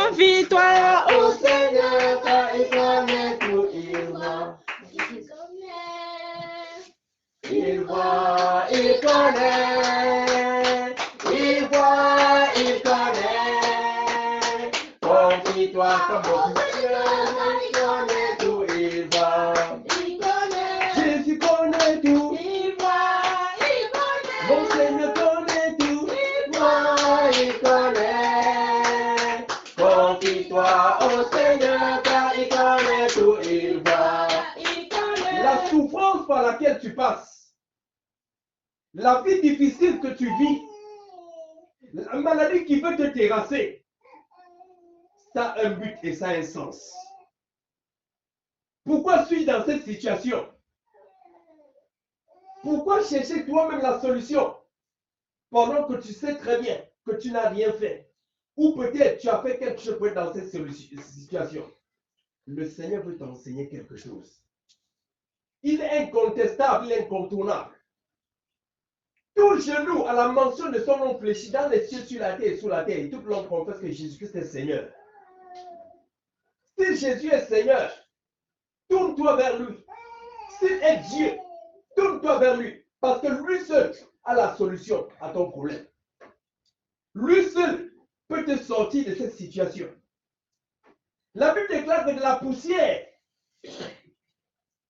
Confie-toi au Seigneur, car il connaît tout, il voit. Il voit, il connaît, il voit, il connaît. Confie-toi comme au Seigneur, il connaît tout, il voit. Il connaît, Jésus connaît tout, il voit, il connaît. Mon Seigneur connaît tout, il voit, il connaît. Confie-toi au Seigneur, car il connaît tout, il voit. Il connaît. La souffrance par laquelle tu passes, la vie difficile que tu vis, la maladie qui veut te terrasser, ça a un but et ça a un sens. Pourquoi suis-je dans cette situation? Pourquoi chercher toi-même la solution pendant que tu sais très bien que tu n'as rien fait? Ou peut-être tu as fait quelque chose pour être dans cette situation. Le Seigneur veut t'enseigner quelque chose. Il est incontestable, il est incontournable. Tout genou à la mention de son nom fléchi dans les cieux, sur la terre et sous la terre, et tout le monde confesse que Jésus-Christ est Seigneur. Si Jésus est Seigneur, tourne-toi vers lui. S'il est Dieu, tourne-toi vers lui. Parce que lui seul a la solution à ton problème. Lui seul peut te sortir de cette situation. La Bible déclare que de la poussière,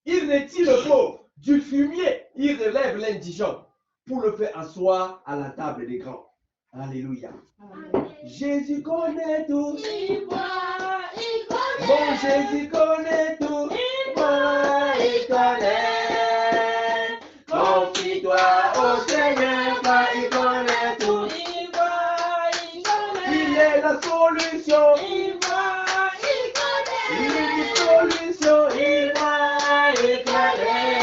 il retire le pauvre. Du fumier, il relève l'indigent pour le faire asseoir à la table des grands. Alléluia. Amen. Jésus connaît tout. Il voit, il connaît. Mon Jésus connaît tout. Il voit, il connaît. Confie-toi au Seigneur, car il connaît tout. Il voit, il connaît. Il est la solution. Il voit, il connaît. Il est la solution. Il voit, il connaît.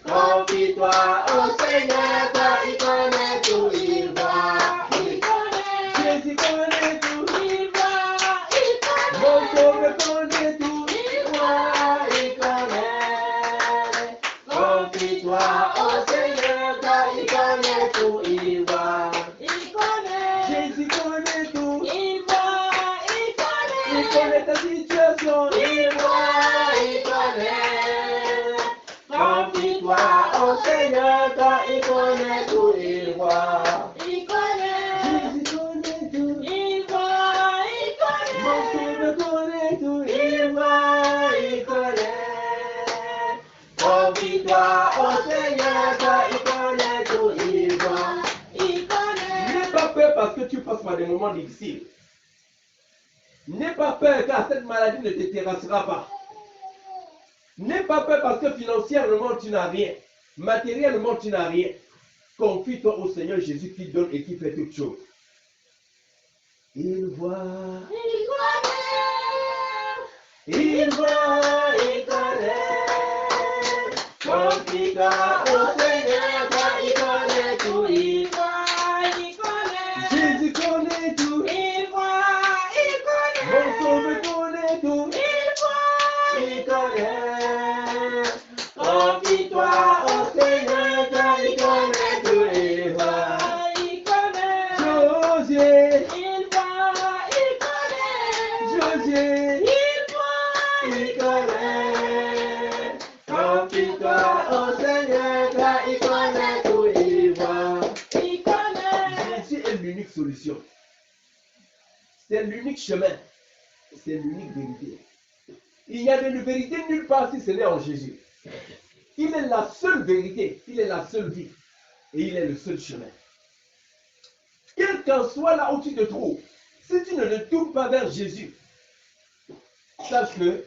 Confie-toi au Seigneur, car il connaît tout. Il voit, il connaît. Jésus connaît tout. Il voit, il connaît. Mon Sauveur connaît tout. Il voit, il connaît. Confie-toi au Seigneur, car il connaît tout. Il voit, il connaît. Jésus connaît tout. Il voit, il connaît. Il connaît ta situation. Il voit, il connaît. Confie-toi au Seigneur, car il connaît tout. Il voit, il connaît. Jésus connaît tout. Il voit, il connaît. Mon Sauveur connaît tout. Il voit, il connaît. Confie-toi au Seigneur, car il connaît tout. Il voit, il connaît. N'aie pas peur parce que tu passes par des moments difficiles. N'aie pas peur car cette maladie ne te terrassera pas. N'aie pas peur parce que financièrement tu n'as rien. Matériellement tu n'as rien. Confie-toi au Seigneur Jésus qui donne et qui fait toutes choses. Il voit, il connaît. Il voit, il connaît. Confie-toi au Seigneur car il connaît tout. Il voit, il connaît. Jésus connaît tout. Il voit, il connaît. Mon Sauveur connaît tout. Il voit, il connaît. Confie-toi au Seigneur car il connaît tout. Il voit, il connaît. José, il voit, il connaît. José, il voit, il connaît. Confie-toi au Seigneur car il connaît tout. Il voit, il connaît. Jésus est l'unique solution. C'est l'unique chemin. C'est l'unique vérité. Il n'y a de vérité nulle part si ce n'est en Jésus. Il est la seule vérité, il est la seule vie et il est le seul chemin. Quel qu'en soit là où tu te trouves, si tu ne te tournes pas vers Jésus, sache que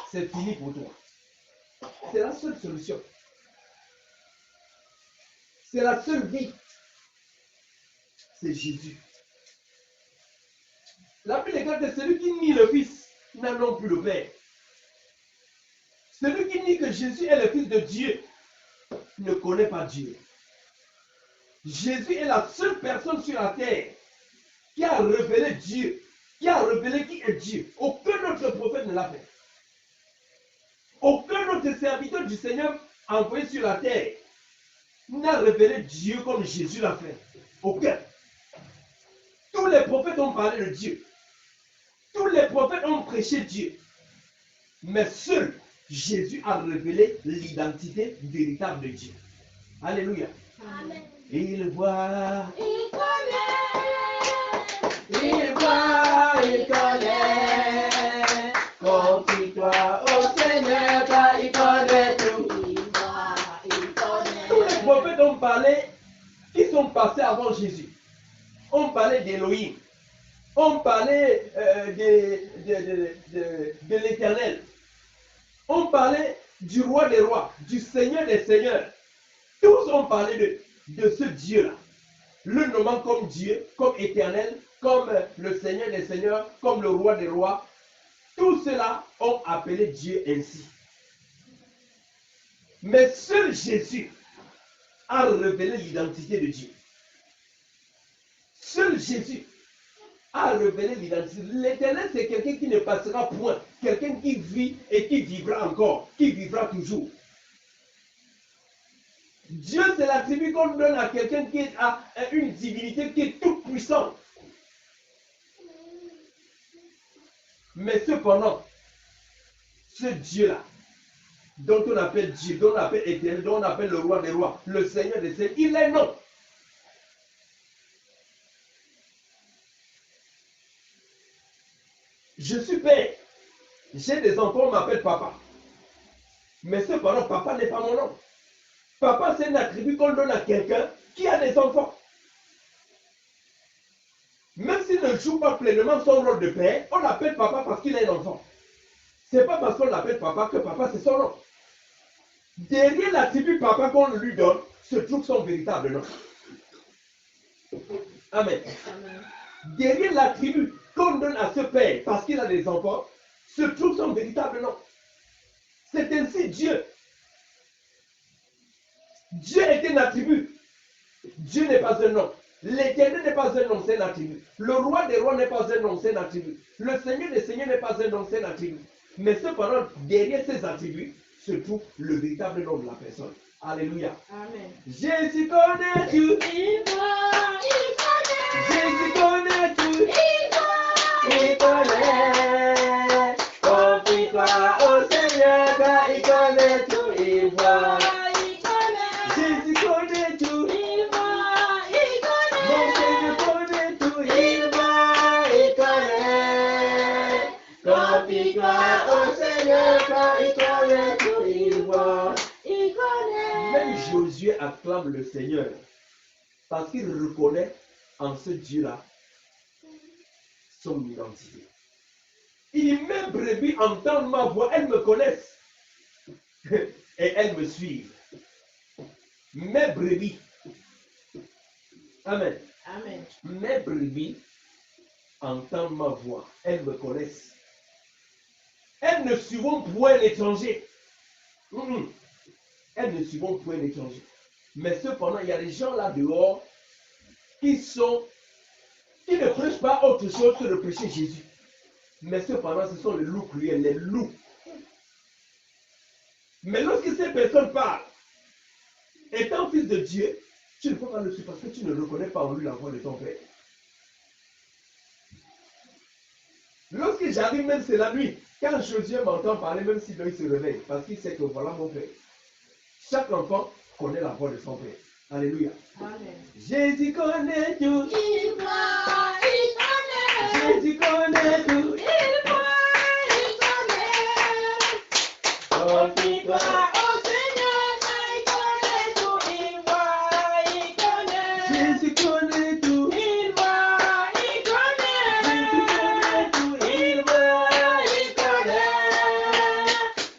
c'est fini pour toi. C'est la seule solution. C'est la seule vie. C'est Jésus. La Bible déclare que celui qui nie le Fils n'a non plus le Père. Celui qui nie que Jésus est le Fils de Dieu ne connaît pas Dieu. Jésus est la seule personne sur la terre qui a révélé Dieu, qui a révélé qui est Dieu. Aucun autre prophète ne l'a fait. Aucun autre serviteur du Seigneur envoyé sur la terre n'a révélé Dieu comme Jésus l'a fait. Aucun. Tous les prophètes ont parlé de Dieu. Tous les prophètes ont prêché Dieu. Mais seul Jésus a révélé l'identité véritable de Dieu. Alléluia. Amen. Il voit, Il connaît. il voit, il connaît. Confie-toi au Seigneur car il connaît tout. Il voit, il connaît. Tous les prophètes ont parlé, qui sont passés avant Jésus. On parlait d'Élohim. On parlait de l'Éternel. On parlait du roi des rois, du Seigneur des seigneurs. Tous ont parlé de ce Dieu-là. Le nommant comme Dieu, comme éternel, comme le Seigneur des seigneurs, comme le roi des rois. Tous ceux-là ont appelé Dieu ainsi. Mais seul Jésus a révélé l'identité de Dieu. Seul Jésus a révélé l'identité. L'Éternel, c'est quelqu'un qui ne passera point. Quelqu'un qui vit et qui vivra encore, qui vivra toujours. Dieu, c'est l'attribut qu'on donne à quelqu'un qui a une divinité qui est toute puissante. Mais cependant, ce Dieu-là, dont on appelle Dieu, dont on appelle Éternel, dont on appelle le roi des rois, le Seigneur des seigneurs, il est non. Je suis père. J'ai des enfants, on m'appelle papa. Mais cependant, papa n'est pas mon nom. Papa, c'est un attribut qu'on donne à quelqu'un qui a des enfants. Même s'il ne joue pas pleinement son rôle de père, on l'appelle papa parce qu'il a un enfant. Ce n'est pas parce qu'on l'appelle papa que papa c'est son nom. Derrière l'attribut papa qu'on lui donne, se trouve son véritable nom. Amen. Amen. Derrière l'attribut qu'on donne à ce père parce qu'il a des enfants, se trouve son véritable nom. C'est ainsi Dieu. Dieu est un attribut. Dieu n'est pas un nom. L'Éternel n'est pas un nom, c'est un attribut. Le roi des rois n'est pas un nom, c'est un attribut. Le Seigneur des seigneurs n'est pas un nom, c'est un attribut. Mais cependant, derrière ces attributs se trouve le véritable nom de la personne. Alléluia. Amen. Jésus connaît tout. Il voit, il connaît. Jésus connaît tout. Il voit, Il connaît. Confie-toi au Seigneur car il connaît tout. Il voit. il connaît. Jésus connaît tout. Il voit, il Mon connaît. Jésus connaît tout. Il voit, il connaît. Confie-toi au Seigneur car il connaît tout. Il voit. Il connaît. Même Josué acclame le Seigneur parce qu'il reconnaît en ce Dieu-là son identité. Il dit, mes brebis entendent ma voix, elles me connaissent et elles me suivent. Mes brebis. Amen. Amen. Mes brebis entendent ma voix, elles me connaissent. Elles ne suivront point l'étranger. Elles ne suivront point l'étranger. Mais cependant, il y a des gens là dehors qui ne prêchent pas autre chose que de prêcher Jésus. Mais cependant, ce sont les loups cruels, les loups. Mais lorsque ces personnes parlent, étant fils de Dieu, tu ne peux pas le suivre parce que tu ne reconnais pas en lui la voix de ton Père. Lorsque j'arrive, même c'est la nuit, quand Josué m'entend parler, même si il se réveille, parce qu'il sait que voilà mon Père. Chaque enfant connaît la voix de son Père. Alléluia. Amen. Jésus connaît tout. Il voit, il connaît. Jésus connaît tout. Il voit, il connaît. Confie-toi au Seigneur, il connaît tout. Il voit, il connaît. Jésus connaît tout. Il voit, il connaît. Jésus connaît tout. Il voit, il connaît.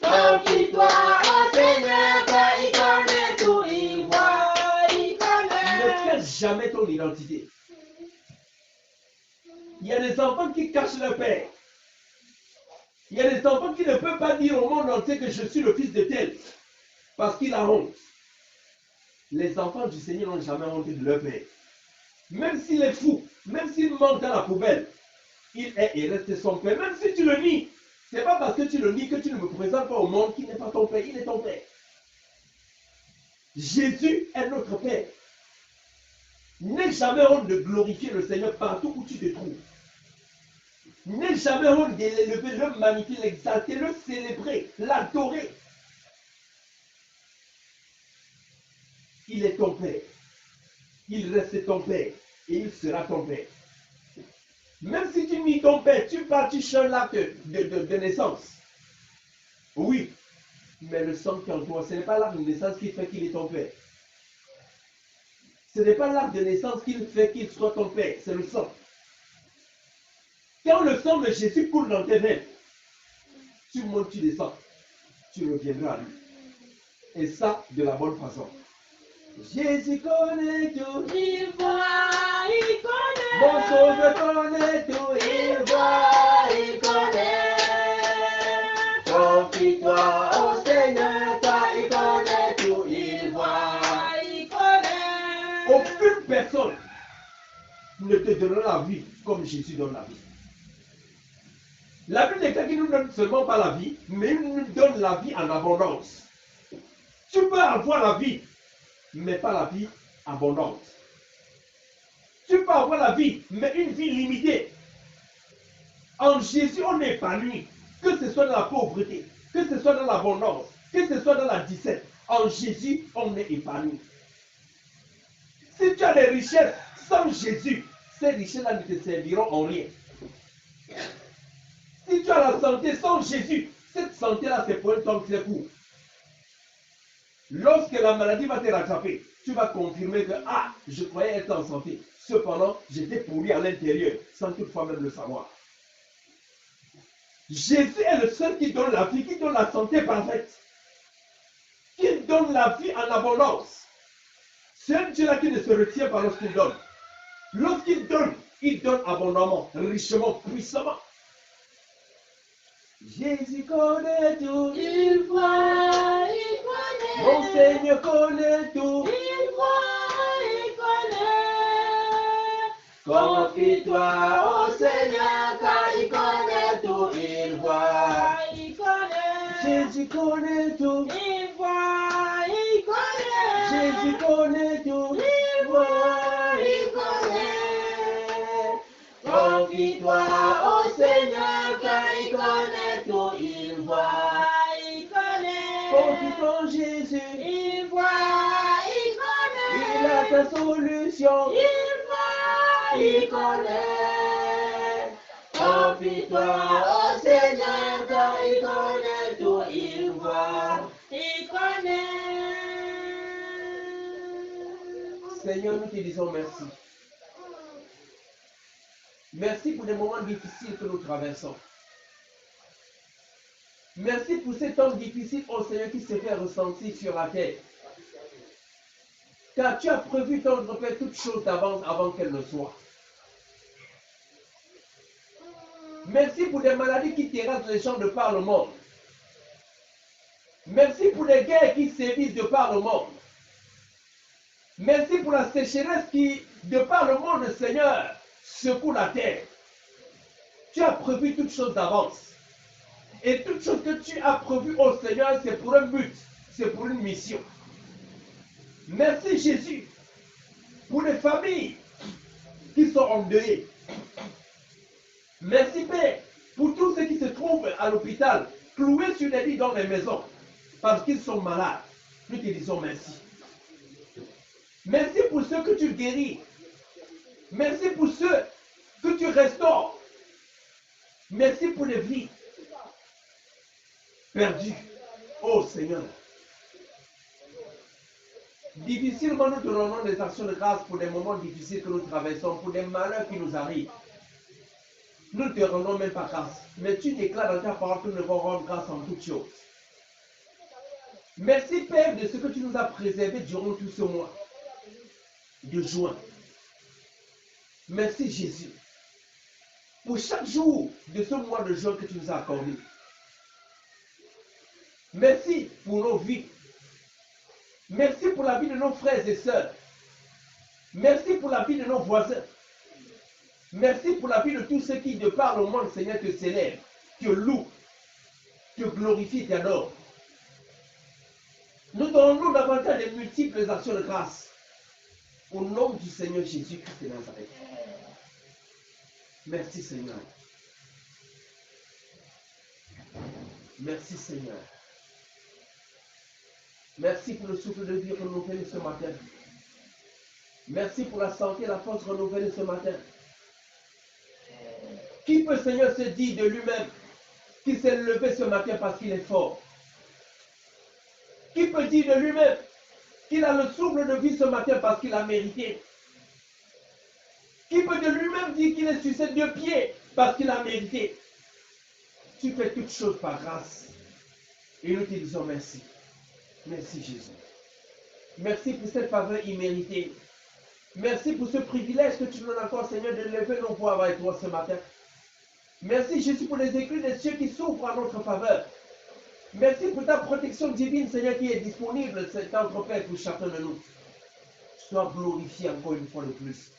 Confie-toi au Seigneur, il connaît tout. Il voit, il Ne connaît. cache jamais ton identité. Il y a des enfants qui cachent leur père. Il y a des enfants qui ne peuvent pas dire au monde entier que je suis le fils de tel. Parce qu'il a honte. Les enfants du Seigneur n'ont jamais honte de leur père. Même s'il est fou, même s'il manque dans la poubelle, il est et reste son père. Même si tu le nies, ce n'est pas parce que tu le nies que tu ne me présentes pas au monde qu'il n'est pas ton père. Il est ton père. Jésus est notre père. N'aie jamais honte de glorifier le Seigneur partout où tu te trouves. N'aie jamais honte de l'élever, le magnifier, l'exalter, le célébrer, l'adorer. Il est ton Père. Il reste ton Père. Et il sera ton Père. Même si tu nie ton Père, tu pars, tu changes l'acte de naissance. Oui. Mais le sang qui est en toi, ce n'est pas l'acte de naissance qui fait qu'il est ton Père. Ce n'est pas l'acte de naissance qui fait qu'il soit ton Père. C'est le sang. Quand le sang de Jésus coule dans tes veines, tu montes, tu descends. Tu reviendras à lui. Et ça, de la bonne façon. Jésus connaît tout. Il voit, il connaît. Mon sauveur connaît tout. Il voit, il connaît. Confie-toi au Seigneur, car il connaît tout. Il voit. Il connaît. Aucune personne ne te donnera la vie comme Jésus donne la vie. La Bible déclare qu'il ne nous donne seulement pas la vie, mais il nous donne la vie en abondance. Tu peux avoir la vie, mais pas la vie abondante. Tu peux avoir la vie, mais une vie limitée. En Jésus, on est épanoui, que ce soit dans la pauvreté, que ce soit dans l'abondance, que ce soit dans la disette. En Jésus, on est épanoui. Si tu as des richesses sans Jésus, ces richesses-là ne te serviront en rien. Si tu as la santé sans Jésus, cette santé-là, c'est pour un temps très court. Lorsque la maladie va te rattraper, tu vas confirmer que, ah, je croyais être en santé. Cependant, j'étais pourri à l'intérieur, sans toutefois même le savoir. Jésus est le seul qui donne la vie, qui donne la santé parfaite, qui donne la vie en abondance. C'est un Dieu-là qui ne se retient pas lorsqu'il donne. Lorsqu'il donne, il donne abondamment, richement, puissamment. Jésus connaît tout. Il voit, il connaît. Mon Seigneur connaît tout. Il voit, il connaît. Confie-toi au Seigneur, car il connaît tout. Il voit. Il connaît. Jésus connaît tout. Il voit, il connaît. Jésus connaît tout. Il voit, il connaît. Confie-toi au Seigneur, car il connaît tout. Il voit. Il connaît. Confie-toi en Jésus. Il voit, il connaît. Il a ta solution. Il voit, il connaît. Confie-toi au Seigneur, car il connaît tout. Il voit. Il connaît. Seigneur, nous te disons merci. Merci pour les moments difficiles que nous traversons. Merci pour ces temps difficiles, ô Seigneur, qui se fait ressentir sur la terre. Car tu as prévu ton Père toutes choses d'avance avant qu'elles ne soient. Merci pour des maladies qui terrassent les gens de par le monde. Merci pour les guerres qui sévissent de par le monde. Merci pour la sécheresse qui, de par le monde, Seigneur, secoue la terre. Tu as prévu toutes choses d'avance. Et toutes choses que tu as prévues au Seigneur, c'est pour un but, c'est pour une mission. Merci Jésus pour les familles qui sont endeuillées. Merci Père pour tous ceux qui se trouvent à l'hôpital, cloués sur les lits dans les maisons, parce qu'ils sont malades. Nous te disons merci. Merci pour ceux que tu guéris. Merci pour ceux que tu restaures. Merci pour les vies perdues. Oh Seigneur. Difficilement, nous te rendons des actions de grâce pour des moments difficiles que nous traversons, pour des malheurs qui nous arrivent. Nous ne te rendons même pas grâce. Mais tu déclares dans ta parole que nous devons rendre grâce en toutes choses. Merci Père de ce que tu nous as préservé durant tout ce mois de juin. Merci Jésus pour chaque jour de ce mois de juin que tu nous as accordé. Merci pour nos vies. Merci pour la vie de nos frères et sœurs. Merci pour la vie de nos voisins. Merci pour la vie de tous ceux qui, de par le monde, Seigneur, te célèbrent, te louent, te glorifient, t'adorent. Nous donnons davantage de multiples actions de grâce. Au nom du Seigneur Jésus-Christ de Nazareth. Merci Seigneur. Merci Seigneur. Merci pour le souffle de vie renouvelé ce matin. Merci pour la santé et la force renouvelée ce matin. Qui peut, Seigneur, se dire de lui-même qu'il s'est levé ce matin parce qu'il est fort? Qui peut dire de lui-même qu'il a le souffle de vie ce matin parce qu'il a mérité? Qui peut de lui-même dire qu'il est sur ses deux pieds parce qu'il a mérité? Tu fais toutes choses par grâce. Et nous te disons merci. Merci Jésus. Merci pour cette faveur imméritée. Merci pour ce privilège que tu nous donnes encore, Seigneur, de lever nos voix avec toi ce matin. Merci Jésus pour les écrits des cieux qui s'ouvrent à notre faveur. Merci pour ta protection divine, Seigneur, qui est disponible, c'est notre Père pour chacun de nous. Sois glorifié encore une fois de plus.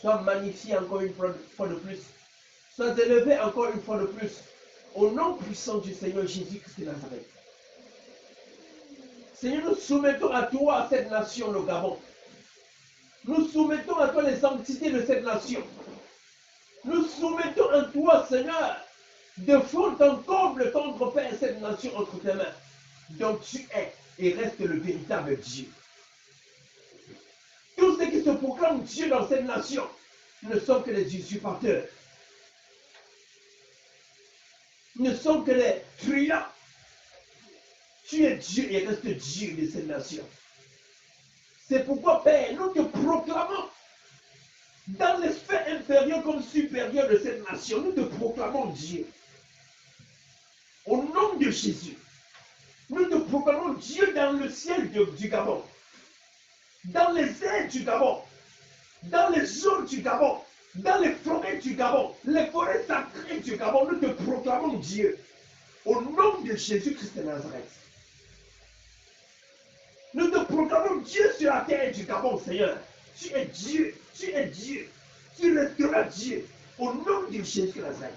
Sois magnifié encore une fois de plus. Sois élevé encore une fois de plus. Au nom puissant du Seigneur Jésus-Christ de Nazareth. Seigneur, nous soumettons à toi cette nation, le Gabon. Nous soumettons à toi les sanctités de cette nation. Nous soumettons à toi, Seigneur, de fond en comble, tendre Père, cette nation entre tes mains. Donc tu es et reste le véritable Dieu. Tous ceux qui se proclament Dieu dans cette nation ne sont que des usurpateurs. Ne sont que des truands. Tu es Dieu et reste Dieu de cette nation. C'est pourquoi, Père, nous te proclamons dans les sphères inférieures comme supérieures de cette nation. Nous te proclamons Dieu. Au nom de Jésus, nous te proclamons Dieu dans le ciel du Gabon, dans les airs du Gabon, dans les eaux du Gabon, dans les forêts du Gabon, les forêts sacrées du Gabon. Nous te proclamons Dieu. Au nom de Jésus-Christ de Nazareth. Nous te proclamons Dieu sur la terre du Gabon, Seigneur. Tu es Dieu, tu es Dieu, tu resteras Dieu. Au nom de Jésus de Nazareth.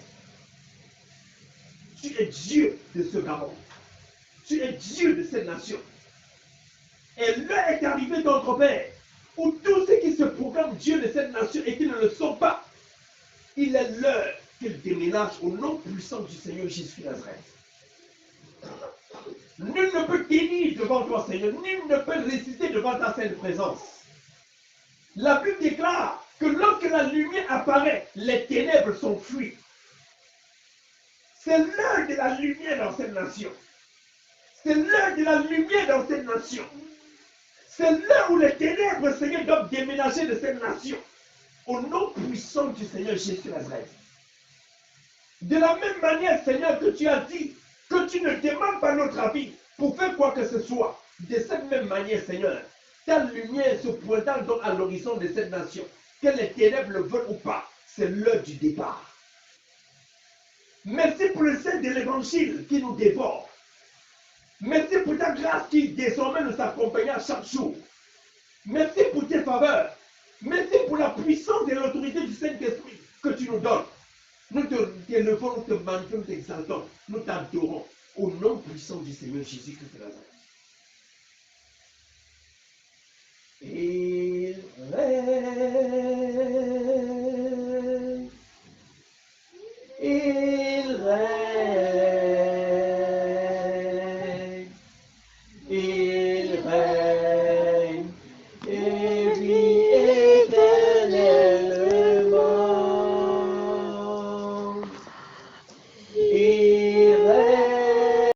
Tu es Dieu de ce Gabon. Tu es Dieu de cette nation. Et l'heure est arrivée, notre Père, où tous ceux qui se proclament Dieu de cette nation et qui ne le sont pas, il est l'heure qu'ils déménagent au nom puissant du Seigneur Jésus de Nazareth. Nul ne peut tenir devant toi, Seigneur. Nul ne peut résister devant ta sainte présence. La Bible déclare que lorsque la lumière apparaît, les ténèbres sont fuies. C'est l'heure de la lumière dans cette nation. C'est l'heure de la lumière dans cette nation. C'est l'heure où les ténèbres, Seigneur, doivent déménager de cette nation. Au nom puissant du Seigneur Jésus de Nazareth. De la même manière, Seigneur, que tu as dit que tu ne demandes pas notre avis pour faire quoi que ce soit. De cette même manière, Seigneur, ta lumière se pointant donc à l'horizon de cette nation, que les ténèbres le veulent ou pas, c'est l'heure du départ. Merci pour le sel de l'évangile qui nous dévore. Merci pour ta grâce qui désormais nous accompagne chaque jour. Merci pour tes faveurs. Merci pour la puissance et l'autorité du Saint-Esprit que tu nous donnes. Nous t'élevons, nous te magnifions, nous t'exaltons, nous t'adorons au nom puissant du Seigneur Jésus-Christ de Nazareth. Il règne.